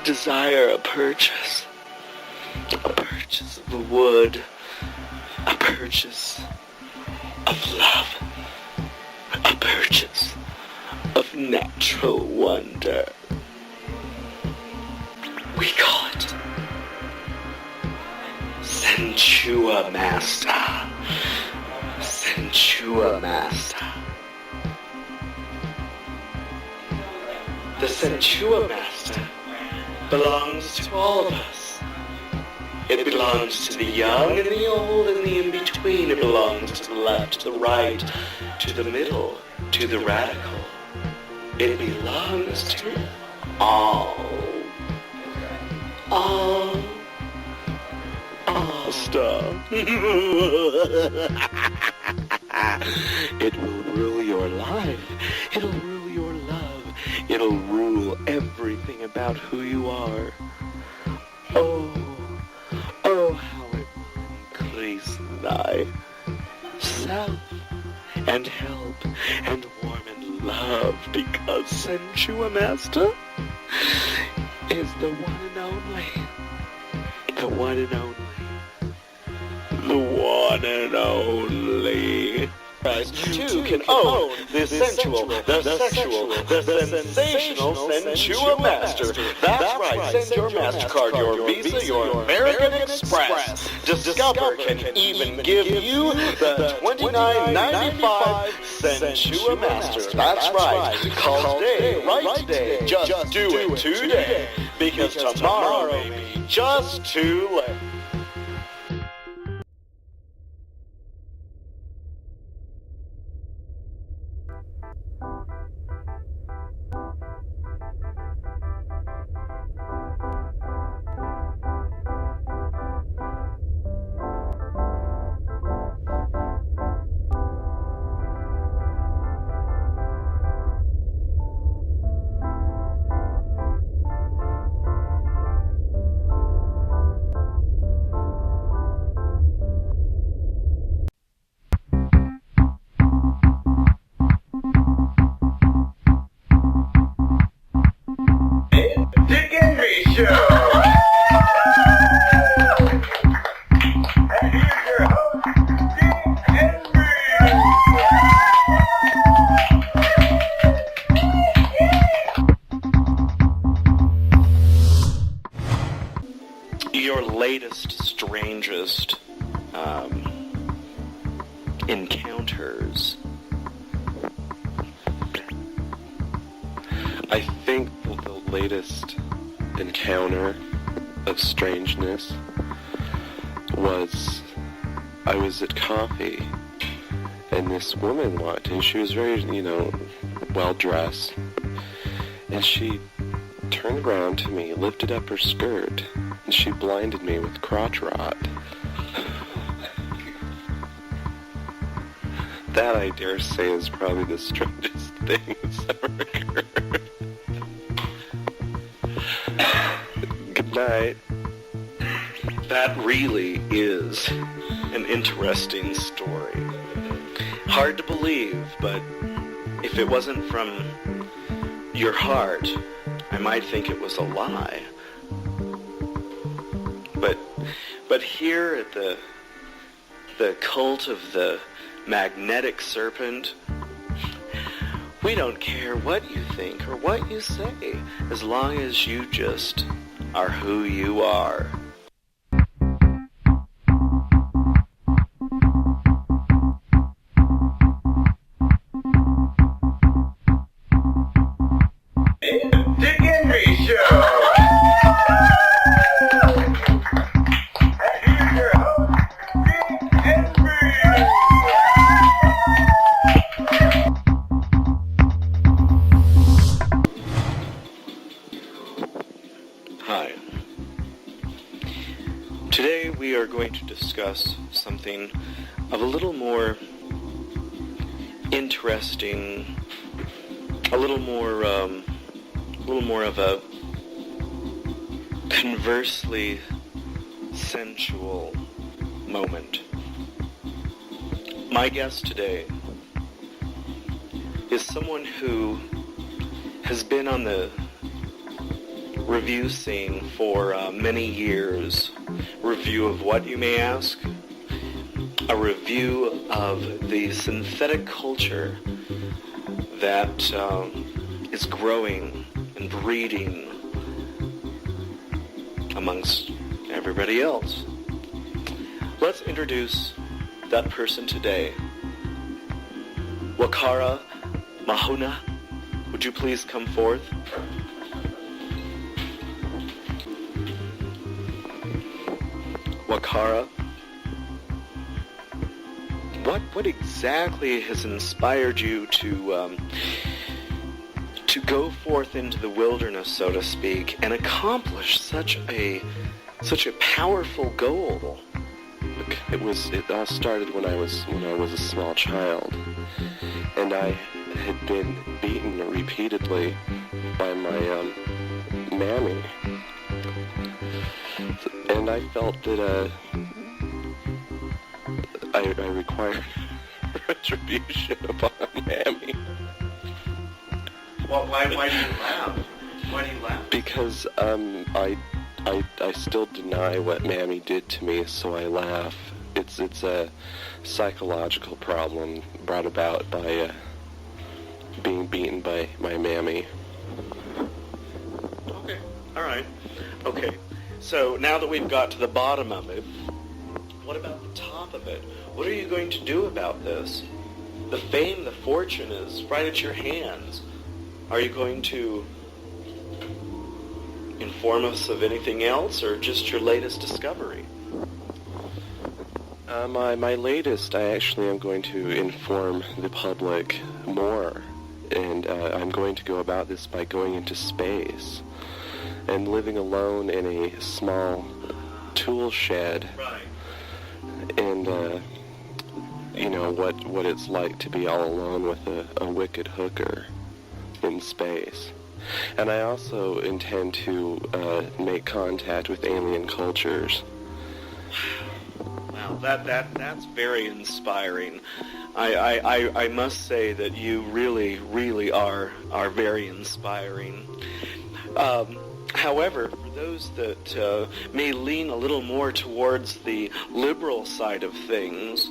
to desire a purchase of the wood, a purchase of love, a purchase of natural wonder. We call it Senchua Master. Senchua Master. The Senchua Master belongs to all of us. It belongs to the young and the old and the in-between. It belongs to the left, to the right, to the middle, to the radical. It belongs to all. All stuff. It will rule your life. It'll rule your love. It'll rule everything about who you are. Oh, how it will increase thy self and help and warm and love, because Senchua Master is the one and only. The one and only. The one and only. You too can own the sensual, the sexual, the sensational Senchua Master. That's right, send your MasterCard, your Visa, your American Express. Discover can even give you the $29.95 Senchua Master. That's right, call today, right today. Just do it today, because tomorrow may be just too late. Your latest, strangest encounters. I think the latest encounter of strangeness was I was at coffee and this woman walked in. She was very, well dressed, and she turned around to me, lifted up her skirt, and she blinded me with crotch rot. That, I dare say, is probably the strangest thing that's ever occurred. Good night. That really is an interesting story. Hard to believe, but if it wasn't from your heart, I might think it was a lie. But here at the cult of the magnetic serpent, we don't care what you think or what you say, as long as you just are who you are. Hi. Today we are going to discuss something of a little more interesting, a little more of a conversely sensual moment. My guest today is someone who has been on the review scene for many years. Review of what, you may ask? A review of the synthetic culture that is growing and breeding amongst everybody else. Let's introduce that person today. Wakara Mahuna, would you please come forth? Wakara, what exactly has inspired you to go forth into the wilderness, so to speak, and accomplish such a powerful goal? It all started when I was a small child, and I had been beaten repeatedly by my mammy, and I felt that I required retribution upon mammy. Well, why do you laugh? Why do you laugh? Because I still deny what mammy did to me, so I laugh. It's a psychological problem brought about by being beaten by my mammy. Okay, all right. Okay, so now that we've got to the bottom of it, what about the top of it? What are you going to do about this? The fame, the fortune is right at your hands. Are you going to inform us of anything else, or just your latest discovery? My latest, I actually am going to inform the public more, and I'm going to go about this by going into space and living alone in a small tool shed. Right. And what it's like to be all alone with a wicked hooker in space. And I also intend to make contact with alien cultures. Wow, that's very inspiring. I must say that you really are very inspiring. However, for those that may lean a little more towards the liberal side of things,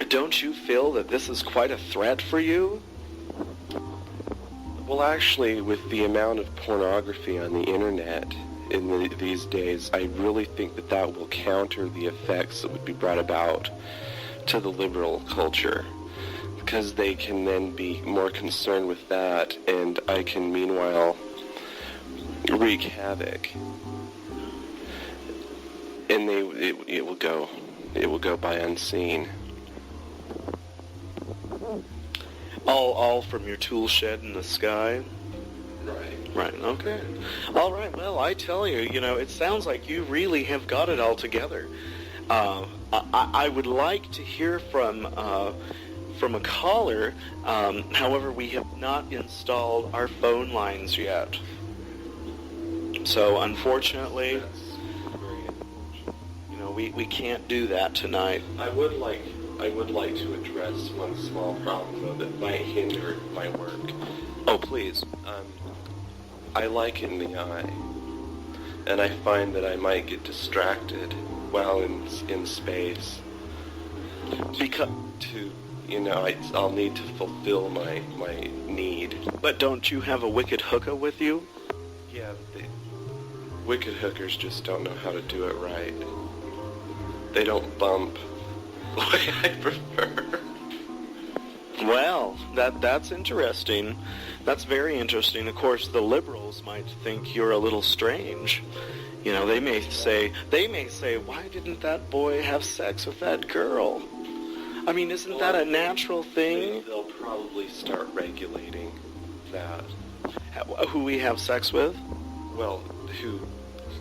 don't you feel that this is quite a threat for you? Well, actually, with the amount of pornography on the internet in these days, I really think that will counter the effects that would be brought about to the liberal culture, because they can then be more concerned with that, and I can meanwhile wreak havoc, and it will go by unseen. All from your tool shed in the sky? Right. Right, okay. All right, well, I tell you, it sounds like you really have got it all together. I would like to hear from a caller. However, we have not installed our phone lines yet. So, unfortunately, we can't do that tonight. I would like to address one small problem, though, that might hinder my work. Oh, please. I like it in the eye, and I find that I might get distracted while in space. Because I'll need to fulfill my need. But don't you have a wicked hooker with you? Yeah, the wicked hookers just don't know how to do it right. They don't bump the way I prefer. Well, that's interesting. That's very interesting. Of course, the liberals might think you're a little strange. They may say, why didn't that boy have sex with that girl? I mean, isn't that a natural thing? They'll probably start regulating that. Who we have sex with? Well, who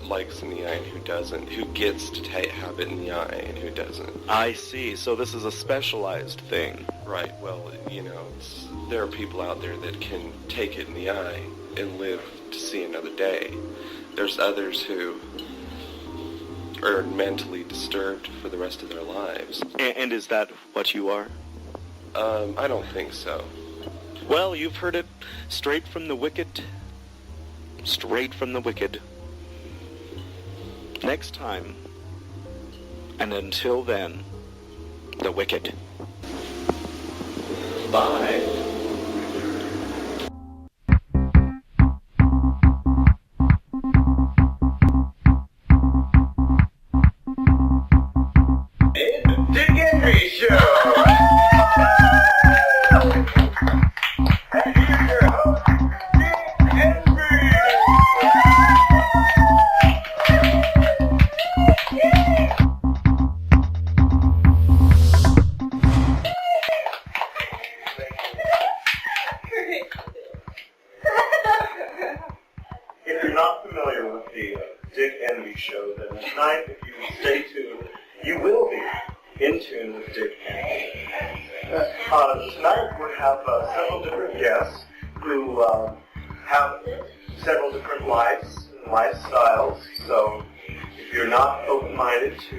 likes in the eye and who doesn't, who gets to have it in the eye and who doesn't. I see. So this is a specialized thing. Right. Well, there are people out there that can take it in the eye and live to see another day. There's others who are mentally disturbed for the rest of their lives. And is that what you are? I don't think so. Well, you've heard it straight from the wicked straight from the wicked. Next time, and until then, the wicked. Bye. Dick Henry Show! And here's your host, Dick Henry! If you're not familiar with the Dick Henry Show, then tonight, if you stay tuned, you will be in tune with Dick Henry. Tonight we have several different guests who have several different lives and lifestyles. So if you're not open-minded to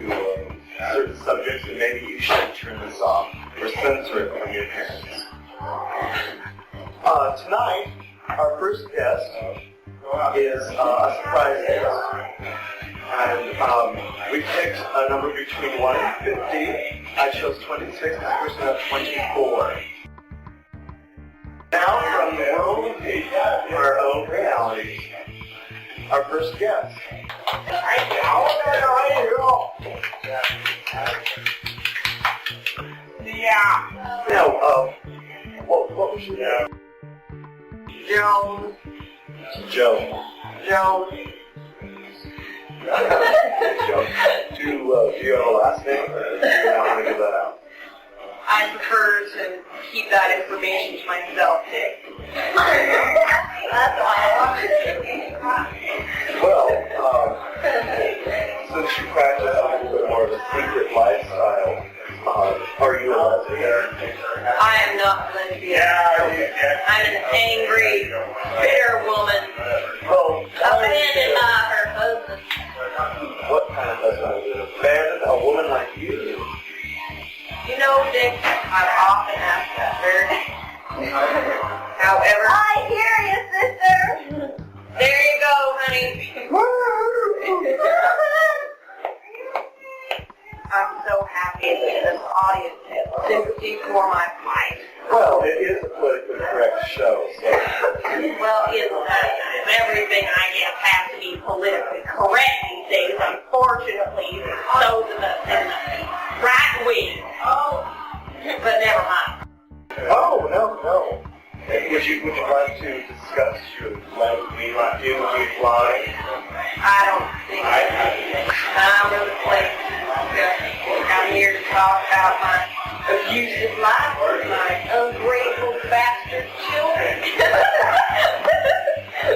certain subjects, then maybe you should turn this off or censor it from your parents. Tonight, our first guest is a surprise guest. And we picked a number between 1 and 50. I chose 26, this person has 24. Now from the world of our own reality, our first guest. Yeah. Now, what was your name? Joan. Joan. Joan. Do you have a last name, or do you not want to give that out? I prefer to keep that information to myself, Dick. That's why Well, since you practice a little bit more of a secret lifestyle, are you a lesbian? I am not lesbian. I'm an angry, bitter woman, abandoned by her husband. What kind of husband? Abandoned a woman like you? You know, Dick, I've often asked that very. However, I hear you, sister. There you go, honey. I'm so happy that this audience has sympathy for my plight. Well, it is a politically correct show, so. Well, everything I guess has to be politically correct these days, unfortunately. So does the right wing. But never mind. Oh, no. Would you like to discuss your life? Would you fly? I don't think I'm really place. I'm here to talk about my abusive life with my ungrateful bastard children.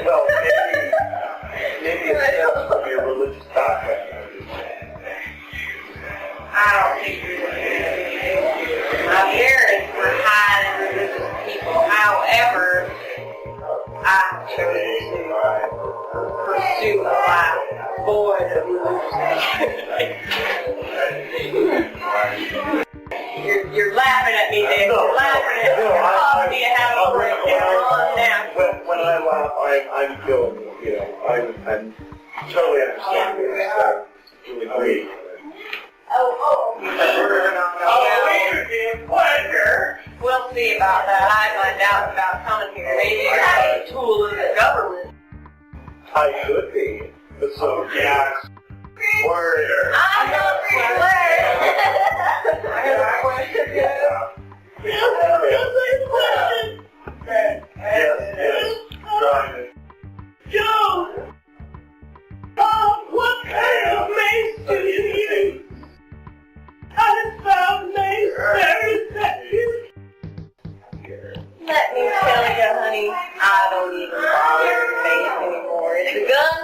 Well, maybe it's from your religious background. I don't think my parents were highly religious people. However, I chose to pursue a life void of religion. You're laughing at me, Dave. You're laughing at me. You're causing me to have a breakdown now. When I laugh, I'm feeling, I'm totally understanding this. Really great. Pleasure. We'll see about that. I have my doubts about coming here. Maybe you're a tool of the government. I could be, but so yeah. Word. I'm not pretty word. I have a question. Yes. Joe! What kind of mace do you use? I found mace very effective. Let me tell you, honey, I don't even bother with mace anymore. It's a gun,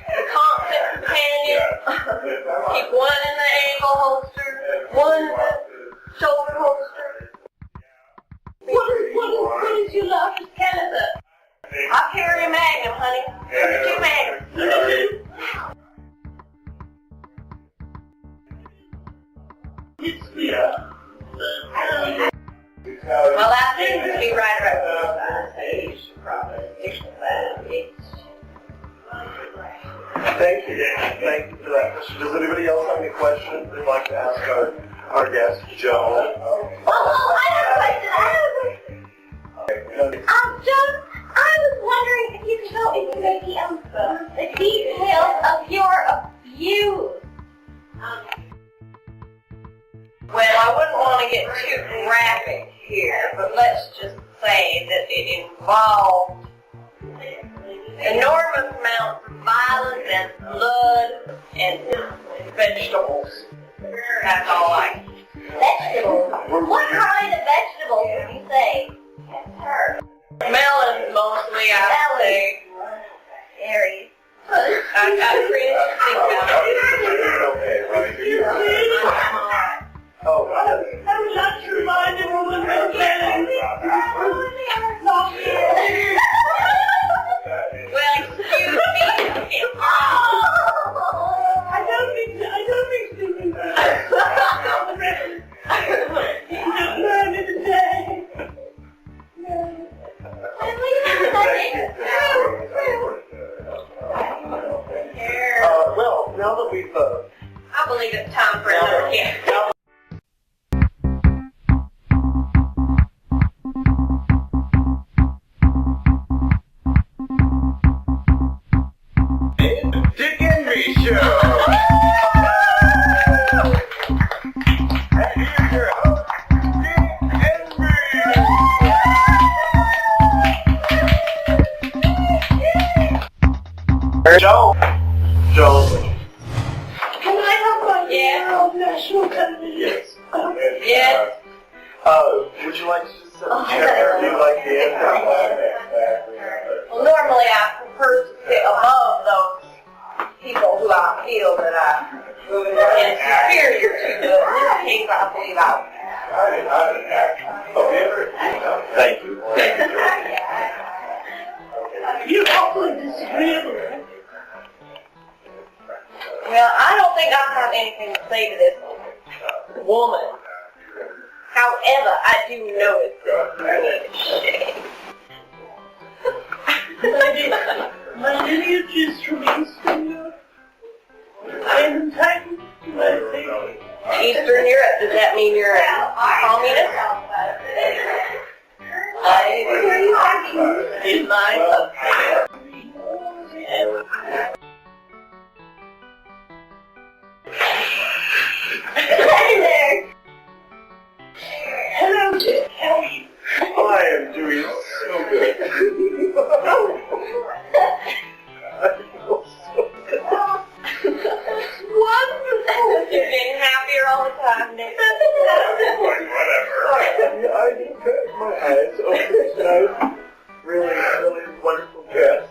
a constant companion. Keep one in the ankle holster, one in the shoulder holster. What is your largest caliber? I carry a Magnum, honey. 32 Magnum. Well, that seems to be right around the side. So you should probably stick with that. It's Thank you. Thank you for that. Does anybody else have any questions they'd like to ask our guest, Joe? Oh, I have a question. Joe, I was wondering if you could go into the details of your abuse. Well, I wouldn't want to get too graphic here, but let's just say that it involved enormous amounts of violence and blood and vegetables. That's all I can. Vegetables? What kind of vegetables would you say? Melons mostly, I would say. Berries. I pretty think Oh, I would like to remind everyone that well, excuse me. I don't think Stephen he's not learning today. Well, now that we've... I believe it's time for another hit. Dick Henry Show! And here's your host, Dick Henry! Joe! Can I have one? Yeah. National television. Yes. Yes. Would you like to just sit in the chair, or do you like the end? Well, normally I prefer to sit above those people who I feel that I am superior to, but in this case I believe I'll. Thank you. You're awfully disagreeable. Well, I don't think I have anything to say to this woman. However, I do notice that My lineage is from Eastern Europe. And time, Eastern Europe, does that mean you're a communist? in my Hey there! Hello, Dick. How are you? I am doing so good. Wonderful! You're getting happier all the time, Nick. Whatever. I just had my eyes open tonight. Really, really wonderful guests.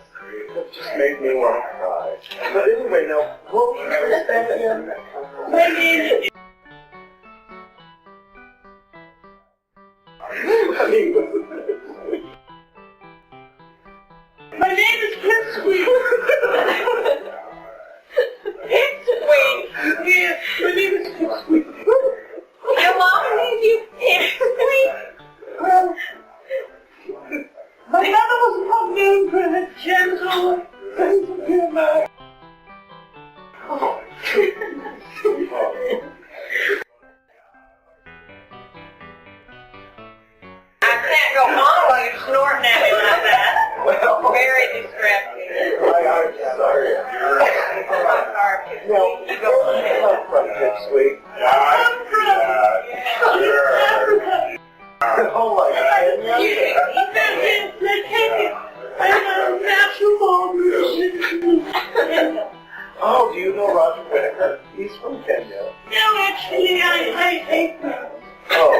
It just made me want to cry. But anyway, now, what was your first name again? My name is... My name is Pipsqueak. Pipsqueak? Yeah, my name is Pipsqueak. Your mom named you Pipsqueak? Well, my mother was not known for her gentle sense of humor. I can't go on while you're snorting at me like that. Well, Very distracting. I'm sorry. No, you go from Pipsqueak. I'm from Africa. Oh my Excuse me. I'm a natural born musician. Oh, do you know Roger Whittaker? He's from Kenya. No, actually, I hate him. Oh,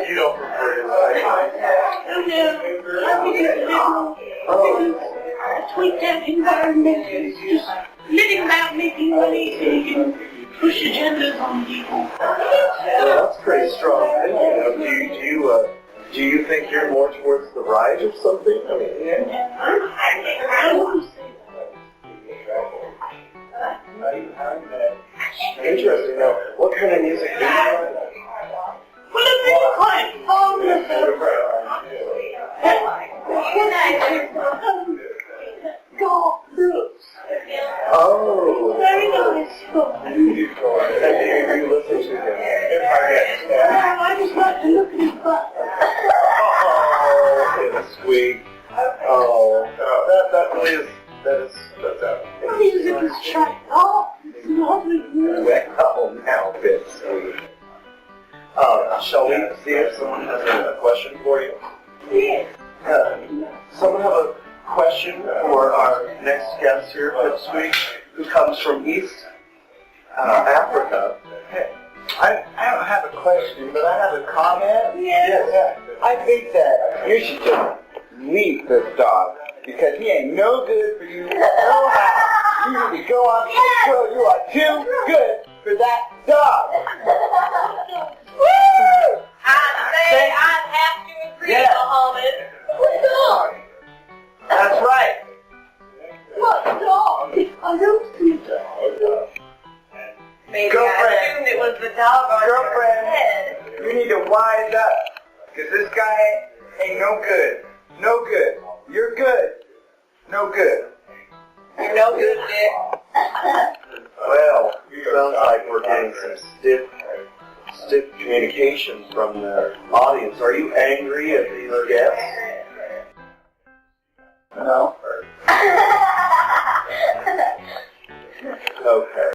you don't prefer his life. Oh, no. I think it's a tweaked out environment. It's just living about making money so you can push agendas on people. Well, that's pretty strong. Do you think you're more towards the right or something? I mean, yeah. I wouldn't say Interesting. Now, what kind of music do you like? well, I'm really quite fond of golf groups. Oh. Very nice. And you listen to him. I just like to look at his butt. Oh, it's sweet. Oh, that really is, that's He's in his track. Oh, it's lovely. well, now, bit sweet. Shall we see if someone has a question for you? Yeah. Someone have a question for our next guest here this week, who comes from East Africa. I don't have a question, but I have a comment. Yes. I think that you should just leave this dog because he ain't no good for you. No how. You need to go on to the show. You are too good for that dog. Woo! I'd say I'd have to agree, Yeah. Muhammad. What dog? That's right. What dog? I don't see a dog. Maybe Girlfriend. I assumed it was the dog on your Girlfriend. head. You need to wise up because this guy ain't no good. No good. You're good. No good. You're no good, Dick. Well, sounds like we're getting some stiff communication from the audience. Are you angry at these guests? No. Okay.